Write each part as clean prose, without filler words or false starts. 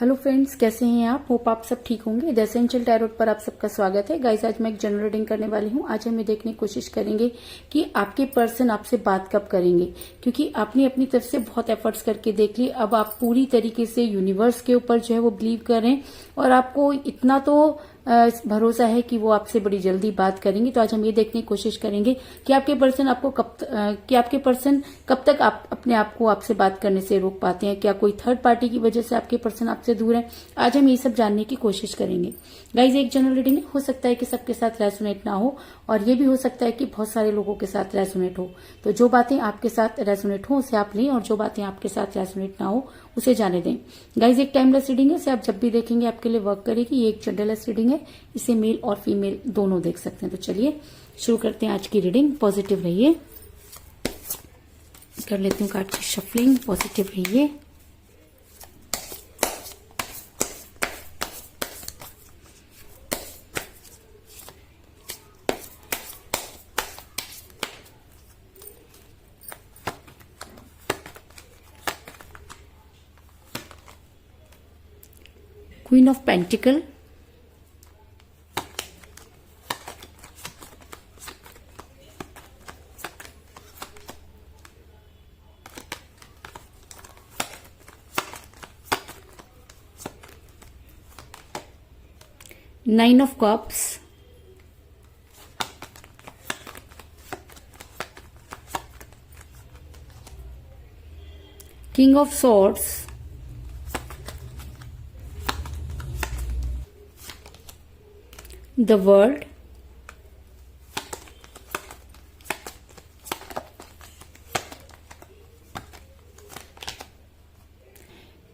Hello friends, कैसे हैं आप? होप आप सब ठीक होंगे। द एसेंशियल टैरोट पर आप सबका स्वागत है। गाइस, आज मैं एक जनरल रीडिंग करने वाली हूँ। आज हम ये देखने की कोशिश करेंगे कि आपके पर्सन आपसे बात कब करेंगे, क्योंकि आपने अपनी तरफ से बहुत एफर्ट्स करके देख ली। अब आप पूरी तरीके से यूनिवर्स के ऊपर जो है वो बिलीव करें और आपको इतना तो भरोसा है कि वो आपसे बड़ी जल्दी बात करेंगे। तो आज हम ये देखने की कोशिश करेंगे कि आपके पर्सन कब तक आप अपने आप को आपसे बात करने से रोक पाते हैं। क्या कोई थर्ड पार्टी की वजह से आपके पर्सन आपसे दूर है? आज हम ये सब जानने की कोशिश करेंगे। गाइज, एक जनरल रीडिंग है, हो सकता है कि सबके साथ रेजोनेट ना हो और ये भी हो सकता है कि बहुत सारे लोगों के साथ रेजोनेट हो। तो जो बातें आपके साथ रेजोनेट हो उसे आप लें और जो बातें आपके साथ रेजोनेट ना हो उसे जाने दें। गाइज, एक टाइमलेस रीडिंग है, इसे आप जब भी देखेंगे आपके लिए वर्क करेगी। ये एक जेंडरलेस रीडिंग है, इसे मेल और फीमेल दोनों देख सकते हैं। तो चलिए शुरू करते हैं आज की रीडिंग। पॉजिटिव रहिए। कर लेती हूँ कार्ड की शफलिंग। पॉजिटिव रहिए। Queen of pentacle, nine of cups, king of swords, the world,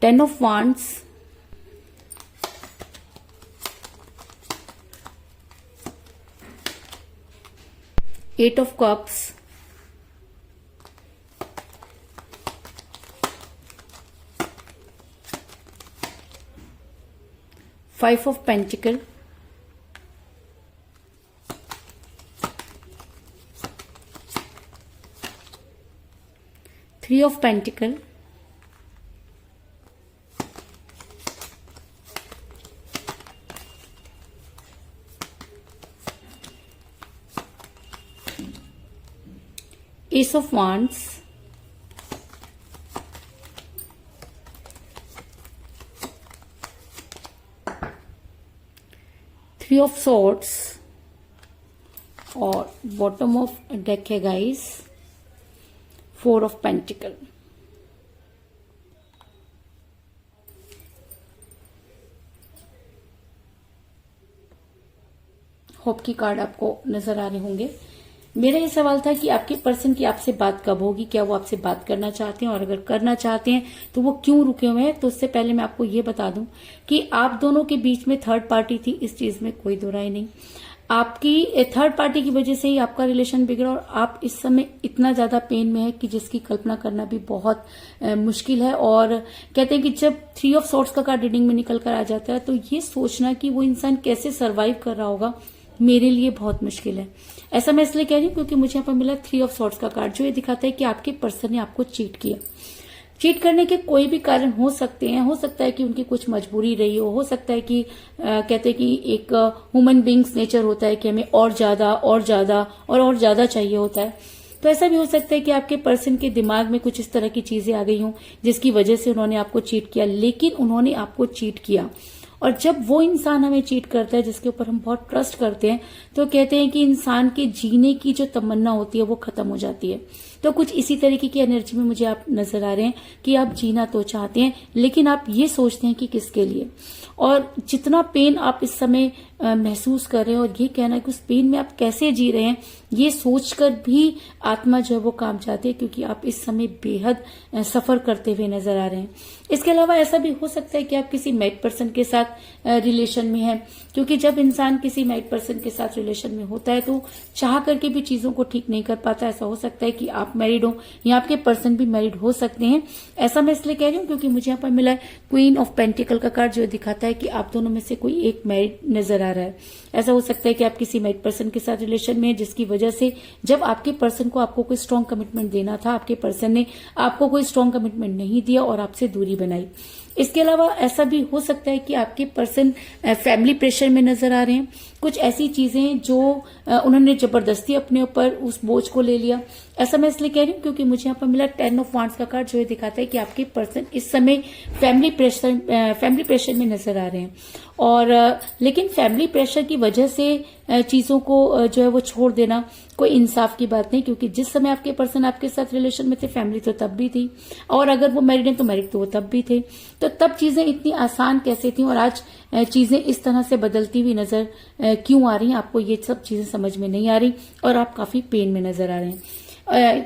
ten of wands, eight of cups, five of pentacle, three of pentacle, ace of wands, three of swords और bottom of deck है guys, four of pentacle. Hope की card आपको नजर आ रहे होंगे। मेरा ये सवाल था कि आपके पर्सन की आपसे बात कब होगी, क्या वो आपसे बात करना चाहते हैं और अगर करना चाहते हैं तो वो क्यों रुके हुए हैं। तो उससे पहले मैं आपको ये बता दूं कि आप दोनों के बीच में थर्ड पार्टी थी, इस चीज में कोई दो राय नहीं। आपकी थर्ड पार्टी की वजह से ही आपका रिलेशन बिगड़ा और आप इस समय इतना ज्यादा पेन में है कि जिसकी कल्पना करना भी बहुत मुश्किल है। और कहते हैं कि जब थ्री ऑफ सॉर्ड्स का कार्ड रीडिंग में निकल कर आ जाता है तो ये सोचना कि वो इंसान कैसे सरवाइव कर रहा होगा मेरे लिए बहुत मुश्किल है। ऐसा मैं इसलिए कह रही हूँ क्योंकि मुझे यहाँ पर मिला थ्री ऑफ सॉर्ड्स का कार्ड, जो ये दिखाता है कि आपके पर्सन ने आपको चीट किया। चीट करने के कोई भी कारण हो सकते हैं। हो सकता है कि उनकी कुछ मजबूरी रही हो सकता है कि कहते हैं कि एक ह्यूमन बींग्स नेचर होता है कि हमें और ज्यादा और ज्यादा चाहिए होता है। तो ऐसा भी हो सकता है कि आपके पर्सन के दिमाग में कुछ इस तरह की चीजें आ गई हों जिसकी वजह से उन्होंने आपको चीट किया। लेकिन उन्होंने आपको चीट किया और जब वो इंसान हमें चीट करता है जिसके ऊपर हम बहुत ट्रस्ट करते हैं तो कहते हैं कि इंसान के जीने की जो तमन्ना होती है वो खत्म हो जाती है। तो कुछ इसी तरीके की एनर्जी में मुझे आप नजर आ रहे हैं कि आप जीना तो चाहते हैं लेकिन आप ये सोचते हैं कि किसके लिए। और जितना पेन आप इस समय महसूस कर रहे हैं और ये कहना कि उस पेन में आप कैसे जी रहे हैं ये सोचकर भी आत्मा जो है वो काम चाहती है, क्योंकि आप इस समय बेहद सफर करते हुए नजर आ रहे हैं। इसके अलावा ऐसा भी हो सकता है कि आप किसी मैरिड पर्सन के साथ रिलेशन में हैं, क्योंकि जब इंसान किसी मैरिड पर्सन के साथ रिलेशन में होता है तो चाह करके भी चीजों को ठीक नहीं कर पाता। ऐसा हो सकता है कि आप मैरिड हो या आपके पर्सन भी मैरिड हो सकते हैं। ऐसा मैं इसलिए कह रही हूँ क्योंकि मुझे यहाँ पर मिला है क्वीन ऑफ पेंटिकल का कार्ड, जो दिखाता है कि आप दोनों में से कोई एक मैरिड नजर आ रहा है। ऐसा हो सकता है कि आप किसी मैरिड पर्सन के साथ रिलेशन में है जिसकी वजह से जब आपके पर्सन को आपको कोई स्ट्रांग कमिटमेंट देना था, आपके पर्सन ने आपको कोई स्ट्रांग कमिटमेंट नहीं दिया और आपसे दूरी बनाई। इसके अलावा ऐसा भी हो सकता है कि आपके पर्सन फैमिली प्रेशर में नजर आ रहे हैं। कुछ ऐसी चीजें जो उन्होंने जबरदस्ती अपने ऊपर उस बोझ को ले लिया। ऐसा मैं इसलिए कह रही हूँ क्योंकि मुझे यहाँ पर मिला 10 ऑफ वांड्स का कार्ड, जो ये दिखाता है कि आपके पर्सन इस समय फैमिली प्रेशर में नजर आ रहे हैं। और लेकिन फैमिली प्रेशर की वजह से चीजों को जो है वो छोड़ देना कोई इंसाफ की बात नहीं, क्योंकि जिस समय आपके पर्सन आपके साथ रिलेशन में थे, फैमिली तो तब भी थी, और अगर वो मैरिड है तो मैरिड तो वो तब भी थे। तो तब चीजें इतनी आसान कैसे थी और आज चीजें इस तरह से बदलती हुई नजर क्यों आ रही हैं? आपको ये सब चीजें समझ में नहीं आ रही और आप काफी पेन में नजर आ रहे हैं।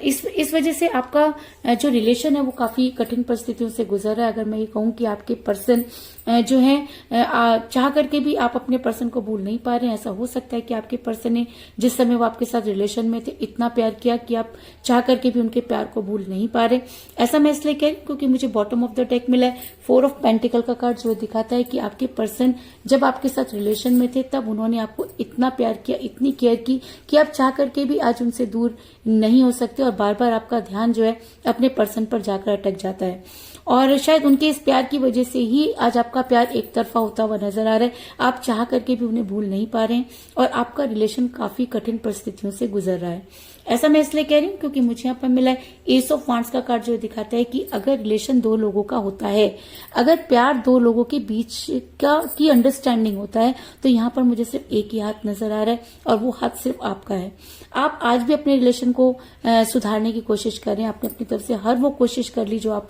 इस वजह से आपका जो रिलेशन है वो काफी कठिन परिस्थितियों से गुजर रहा है। अगर मैं ये कहूं कि आपके पर्सन जो है चाह करके भी आप अपने पर्सन को भूल नहीं पा रहे हैं। ऐसा हो सकता है कि आपके पर्सन ने जिस समय वो आपके साथ रिलेशन में थे इतना प्यार किया कि आप चाह करके भी उनके प्यार को भूल नहीं पा रहे। ऐसा मैं इसलिए कह रही हूं क्योंकि मुझे बॉटम ऑफ द डेक मिला है 4 ऑफ पेंटिकल का कार्ड, जो दिखाता है कि आपके पर्सन जब आपके साथ रिलेशन में थे तब उन्होंने आपको इतना प्यार किया, इतनी केयर की कि आप चाह करके भी आज उनसे दूर नहीं हो सकते और बार बार आपका ध्यान जो है अपने पर्सन पर जाकर अटक जाता है। और शायद उनके इस प्यार की वजह से ही आज आपका प्यार एक तरफा होता हुआ नजर आ रहा है। आप चाह करके भी उन्हें भूल नहीं पा रहे हैं और आपका रिलेशन काफी कठिन परिस्थितियों से गुजर रहा है। ऐसा मैं इसलिए कह रही हूँ क्योंकि मुझे यहाँ पर मिला है एस ऑफ वांड्स का कार्ड, जो दिखाता है कि अगर रिलेशन 2 लोगों का होता है, अगर प्यार 2 लोगों के बीच की अंडरस्टैंडिंग होता है, तो यहाँ पर मुझे सिर्फ एक ही हाथ नजर आ रहा है और वो हाथ सिर्फ आपका है। आप आज भी अपने रिलेशन को सुधारने की कोशिश कर रहे हैं। आपने अपनी तरफ से हर वो कोशिश कर ली जो आप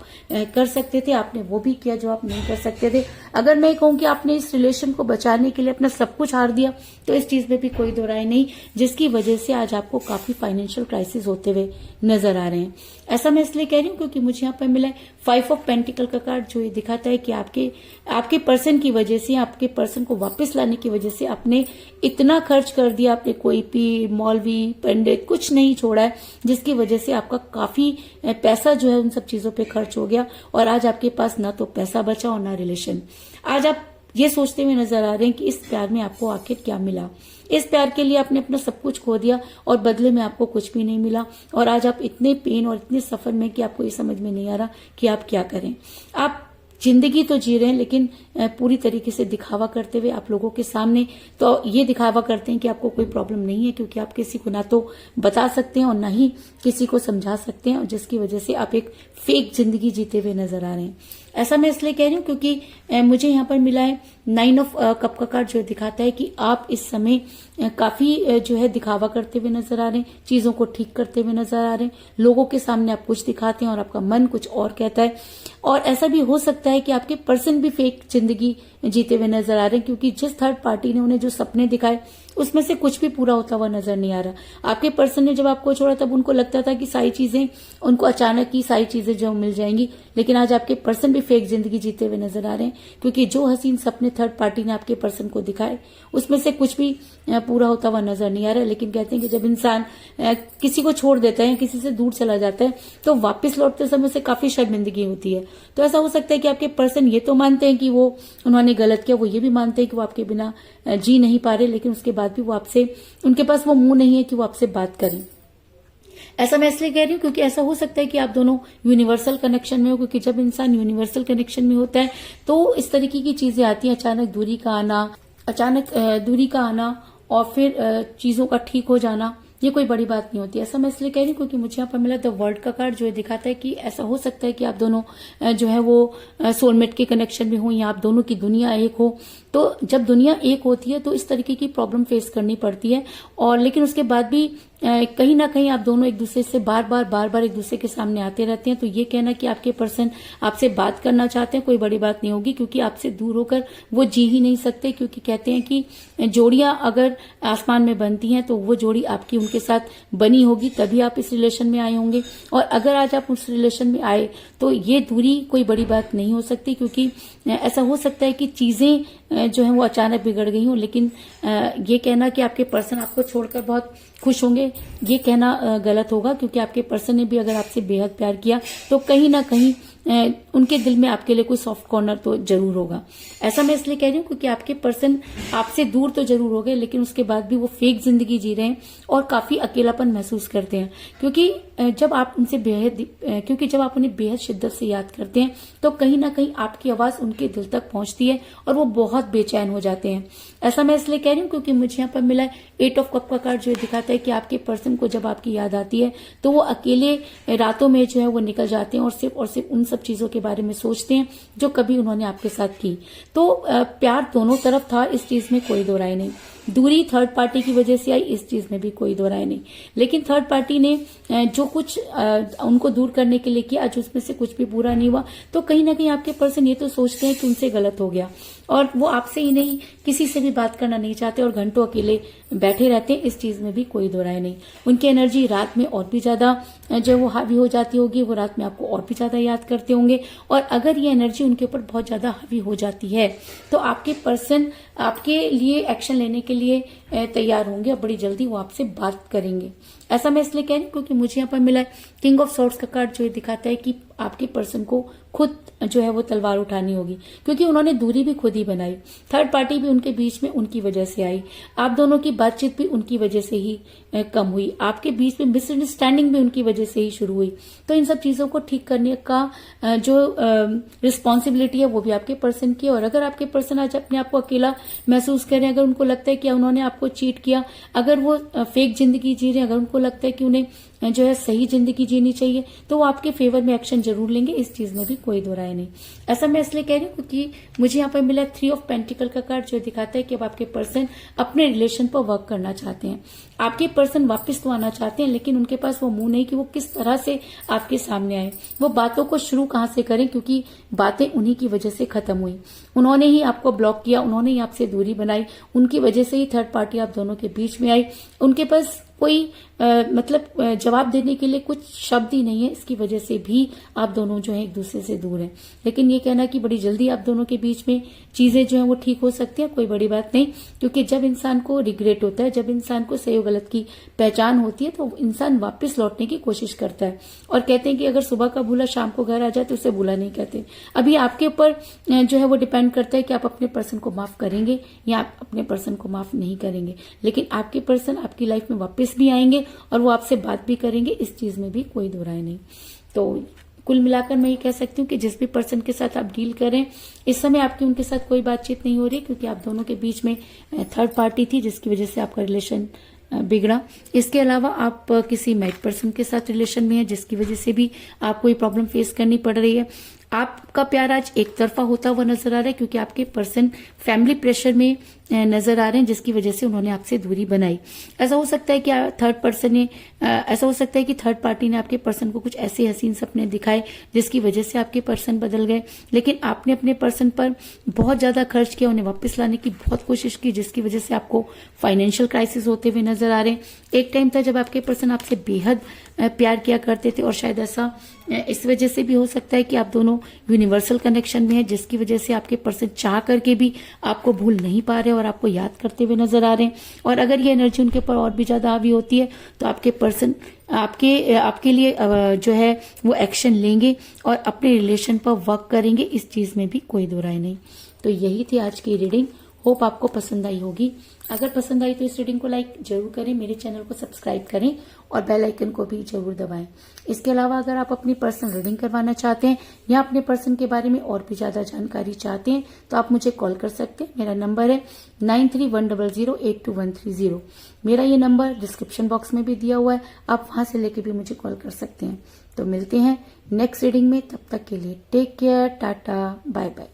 कर सकते थे, आपने वो भी किया जो आप नहीं कर सकते थे। अगर मैं कहूँ कि आपने इस रिलेशन को बचाने के लिए अपना सब कुछ हार दिया, तो इस चीज में भी कोई दो राय नहीं, जिसकी वजह से आज आपको काफी फाइनेंशियल क्राइसिस होते हुए नजर आ रहे हैं। ऐसा मैं इसलिए कह रही हूँ क्योंकि मुझे यहाँ पर मिला है 5 ऑफ पेंटिकल का कार्ड, जो ये दिखाता है कि आपके पर्सन की वजह से, आपके पर्सन को वापस लाने की वजह से आपने इतना खर्च कर दिया, आपने कोई पीर, मौलवी, पंडित कुछ नहीं छोड़ा है, जिसकी वजह से आपका काफी पैसा जो है उन सब चीजों पे खर्च हो गया और आज आपके पास ना तो पैसा बचा और ना रिलेशन। आज आप ये सोचते हुए नजर आ रहे हैं कि इस प्यार में आपको आखिर क्या मिला। इस प्यार के लिए आपने अपना सब कुछ खो दिया और बदले में आपको कुछ भी नहीं मिला और आज आप इतने पेन और इतने सफर में कि आपको ये समझ में नहीं आ रहा कि आप क्या करें। आप जिंदगी तो जी रहे हैं लेकिन पूरी तरीके से दिखावा करते हुए आप लोगों के सामने तो ये दिखावा करते हैं कि आपको कोई प्रॉब्लम नहीं है, क्योंकि आप किसी को ना तो बता सकते हैं और ना ही किसी को समझा सकते हैं, और जिसकी वजह से आप एक फेक जिंदगी जीते हुए नजर आ रहे हैं। ऐसा मैं इसलिए कह रही हूँ क्योंकि मुझे यहाँ पर मिला है 9 ऑफ कप का कार्ड, जो दिखाता है कि आप इस समय काफी जो है दिखावा करते हुए नजर आ रहे हैं, चीजों को ठीक करते हुए नजर आ रहे हैं। लोगों के सामने आप कुछ दिखाते हैं और आपका मन कुछ और कहता है। और ऐसा भी हो सकता है कि आपके पर्सन भी फेक जिंदगी जीते हुए नजर आ रहे हैं, क्योंकि जिस थर्ड पार्टी ने उन्हें जो सपने दिखाए उसमें से कुछ भी पूरा होता हुआ नजर नहीं आ रहा। आपके पर्सन ने जब आपको छोड़ा तब उनको लगता था कि सारी चीजें उनको अचानक ही सारी चीजें जो मिल जाएंगी, लेकिन आज आपके पर्सन भी फेक जिंदगी जीते हुए नजर आ रहे हैं, क्योंकि जो हसीन सपने थर्ड पार्टी ने आपके पर्सन को दिखाए उसमें से कुछ भी पूरा होता हुआ नजर नहीं आ रहा है। लेकिन कहते हैं कि जब इंसान किसी को छोड़ देता है, किसी से दूर चला जाता है, तो वापस लौटते समय से काफी शर्मिंदगी होती है। तो ऐसा हो सकता है कि आपके पर्सन ये तो मानते हैं कि वो उन्होंने गलत किया, वो ये भी मानते हैं कि वो आपके बिना जी नहीं पा रहे, लेकिन उसके बाद भी वो आपसे, उनके पास वो मुंह नहीं है कि वो आपसे बात करें। ऐसा मैं इसलिए कह रही हूँ क्योंकि ऐसा हो सकता है कि आप दोनों यूनिवर्सल कनेक्शन में हो, क्योंकि जब इंसान यूनिवर्सल कनेक्शन में होता है तो इस तरीके की चीजें आती हैं, अचानक दूरी का आना और फिर चीजों का ठीक हो जाना, ये कोई बड़ी बात नहीं होती। ऐसा मैं इसलिए कह रही हूँ क्योंकि मुझे यहाँ पर मिला द वर्ल्ड का कार्ड, जो दिखाता है कि ऐसा हो सकता है कि आप दोनों जो है वो सोलमेट के कनेक्शन में हो या आप दोनों की दुनिया एक हो। तो जब दुनिया एक होती है तो इस तरीके की प्रॉब्लम फेस करनी पड़ती है, और लेकिन उसके बाद भी कहीं ना कहीं आप दोनों एक दूसरे से बार बार एक दूसरे के सामने आते रहते हैं। तो ये कहना कि आपके पर्सन आपसे बात करना चाहते हैं कोई बड़ी बात नहीं होगी, क्योंकि आपसे दूर होकर वो जी ही नहीं सकते, क्योंकि कहते हैं कि जोड़ियां अगर आसमान में बनती हैं तो वो जोड़ी आपकी उनके साथ बनी होगी, तभी आप इस रिलेशन में आए होंगे। और अगर आज आप उस रिलेशन में आए तो ये दूरी कोई बड़ी बात नहीं हो सकती, क्योंकि ऐसा हो सकता है कि चीजें जो है वो अचानक बिगड़ गई हो। लेकिन ये कहना कि आपके पर्सन आपको छोड़कर बहुत खुश होंगे, ये कहना गलत होगा, क्योंकि आपके पर्सन ने भी अगर आपसे बेहद प्यार किया तो कहीं ना कहीं उनके दिल में आपके लिए कोई सॉफ्ट कॉर्नर तो जरूर होगा। ऐसा मैं इसलिए कह रही हूँ क्योंकि आपके पर्सन आपसे दूर तो जरूर हो गए, लेकिन उसके बाद भी वो फेक जिंदगी जी रहे हैं और काफी अकेलापन महसूस करते हैं। क्योंकि जब आप उन्हें बेहद शिद्दत से याद करते हैं तो कहीं ना कहीं आपकी आवाज उनके दिल तक पहुंचती है और वो बहुत बेचैन हो जाते हैं। ऐसा मैं इसलिए कह रही हूँ क्योंकि मुझे यहाँ पर मिला है 8 ऑफ कप का कार्ड, जो दिखाता है कि आपके पर्सन को जब आपकी याद आती है तो वो अकेले रातों में जो है वो निकल जाते हैं और सिर्फ उन सब चीजों के बारे में सोचते हैं जो कभी उन्होंने आपके साथ की। तो प्यार दोनों तरफ था, इस चीज में कोई दो राय नहीं। दूरी थर्ड पार्टी की वजह से आई, इस चीज में भी कोई दो राय नहीं। लेकिन थर्ड पार्टी ने जो कुछ उनको दूर करने के लिए किया, आज उसमें से कुछ भी बुरा नहीं हुआ। तो कहीं ना कहीं आपके पर्सन ये तो सोचते हैं कि उनसे गलत हो गया और वो आपसे ही नहीं किसी से भी बात करना नहीं चाहते और घंटों अकेले बैठे रहते हैं, इस चीज में भी कोई दो राय नहीं। उनकी एनर्जी रात में और भी ज्यादा जो वो हावी हो जाती होगी, वो रात में आपको और भी ज्यादा याद करते होंगे। और अगर ये एनर्जी उनके ऊपर बहुत ज्यादा हावी हो जाती है तो आपके पर्सन आपके लिए एक्शन लेने के लिए तैयार होंगे और बड़ी जल्दी वो आपसे बात करेंगे। ऐसा मैं इसलिए कह रही हूँ क्योंकि मुझे यहाँ पर मिला है किंग ऑफ सॉर्ड्स का कार्ड, जो दिखाता है कि आपके पर्सन को खुद जो है वो तलवार उठानी होगी, क्योंकि उन्होंने दूरी भी खुद ही बनाई। थर्ड पार्टी भी उनके बीच में उनकी वजह से आई, आप दोनों की बातचीत भी उनकी वजह से ही कम हुई, आपके बीच में मिसअंडरस्टैंडिंग भी उनकी वजह से ही शुरू हुई। तो इन सब चीजों को ठीक करने का जो रिस्पॉन्सिबिलिटी है वो भी आपके पर्सन की है। और अगर आपके पर्सन आज अपने आप को अकेला महसूस करें, अगर उनको लगता है कि उन्होंने आपको चीट किया, अगर वो फेक जिंदगी जी रहे हैं, अगर उनको लगता है कि उन्हें जो है सही जिंदगी जीनी चाहिए, तो वो आपके फेवर में एक्शन जरूर लेंगे, इस चीज में भी कोई दो राय नहीं। ऐसा मैं इसलिए कह रही हूँ क्योंकि मुझे यहाँ पर मिला 3 ऑफ पेंटिकल का कार्ड, जो दिखाता है कि अब आपके पर्सन अपने रिलेशन पर वर्क करना चाहते हैं। आपके पर्सन वापस तो आना चाहते हैं, लेकिन उनके पास वो मुंह नहीं कि वो किस तरह से आपके सामने आए, वो बातों को शुरू कहां से करें, क्योंकि बातें उन्हीं की वजह से खत्म हुई। उन्होंने ही आपको ब्लॉक किया, उन्होंने ही आपसे दूरी बनाई, उनकी वजह से ही थर्ड पार्टी आप दोनों के बीच में आई। उनके पास कोई जवाब देने के लिए कुछ शब्द ही नहीं है, इसकी वजह से भी आप दोनों जो है एक दूसरे से दूर हैं। लेकिन ये कहना कि बड़ी जल्दी आप दोनों के बीच में चीजें जो है वो ठीक हो सकती है, कोई बड़ी बात नहीं। क्योंकि जब इंसान को रिग्रेट होता है, जब इंसान को सही और गलत की पहचान होती है, तो इंसान वापस लौटने की कोशिश करता है। और कहते हैं कि अगर सुबह का भूला शाम को घर आ जाए तो उसे भूला नहीं कहते। अभी आपके ऊपर जो है वो डिपेंड करता है कि आप अपने पर्सन को माफ करेंगे या आप अपने पर्सन को माफ नहीं करेंगे। लेकिन आपके पर्सन आपकी लाइफ में वापस भी आएंगे और वो आपसे बात भी करेंगे, इस चीज में भी कोई दो राय नहीं। तो कुल मिलाकर मैं ये कह सकती हूँ कि जिस भी पर्सन के साथ आप डील करें, इस समय आपकी उनके साथ कोई बातचीत नहीं हो रही, क्योंकि आप दोनों के बीच में थर्ड पार्टी थी जिसकी वजह से आपका रिलेशन बिगड़ा। इसके अलावा आप किसी मैरिड पर्सन के साथ रिलेशन में है जिसकी वजह से भी आपको ये प्रॉब्लम फेस करनी पड़ रही है। आपका प्यार आज एक तरफा होता हुआ नजर आ रहा है, क्योंकि आपके पर्सन फैमिली प्रेशर में नजर आ रहे हैं, जिसकी वजह से उन्होंने आपसे दूरी बनाई। ऐसा हो सकता है कि ऐसा हो सकता है कि थर्ड पार्टी ने आपके पर्सन को कुछ ऐसे हसीन सपने दिखाए जिसकी वजह से आपके पर्सन बदल गए। लेकिन आपने अपने पर्सन पर बहुत ज्यादा खर्च किया, उन्हें वापस लाने की बहुत कोशिश की, जिसकी वजह से आपको फाइनेंशियल क्राइसिस होते हुए नजर आ रहे हैं। एक टाइम था जब आपके पर्सन आपसे बेहद प्यार किया करते थे, और शायद ऐसा इस वजह से भी हो सकता है कि आप दोनों यूनिवर्सल कनेक्शन में है, जिसकी वजह से आपके पर्सन चाह करके भी आपको भूल नहीं पा रहे और आपको याद करते हुए नजर आ रहे हैं। और अगर ये एनर्जी उनके ऊपर और भी ज्यादा हावी होती है तो आपके पर्सन आपके लिए जो है वो एक्शन लेंगे और अपने रिलेशन पर वर्क करेंगे, इस चीज में भी कोई दो राय नहीं। तो यही थी आज की रीडिंग, होप आपको पसंद आई होगी। अगर पसंद आई तो इस रीडिंग को लाइक जरूर करें, मेरे चैनल को सब्सक्राइब करें और बेल आइकन को भी जरूर दबाएं। इसके अलावा अगर आप अपनी पर्सनल रीडिंग करवाना चाहते हैं या अपने पर्सन के बारे में और भी ज्यादा जानकारी चाहते हैं तो आप मुझे कॉल कर सकते हैं। मेरा नंबर है 9310082130। मेरा ये नंबर डिस्क्रिप्शन बॉक्स में भी दिया हुआ है, आप वहां से लेके भी मुझे कॉल कर सकते हैं। तो मिलते हैं नेक्स्ट रीडिंग में, तब तक के लिए take care, tata, bye bye.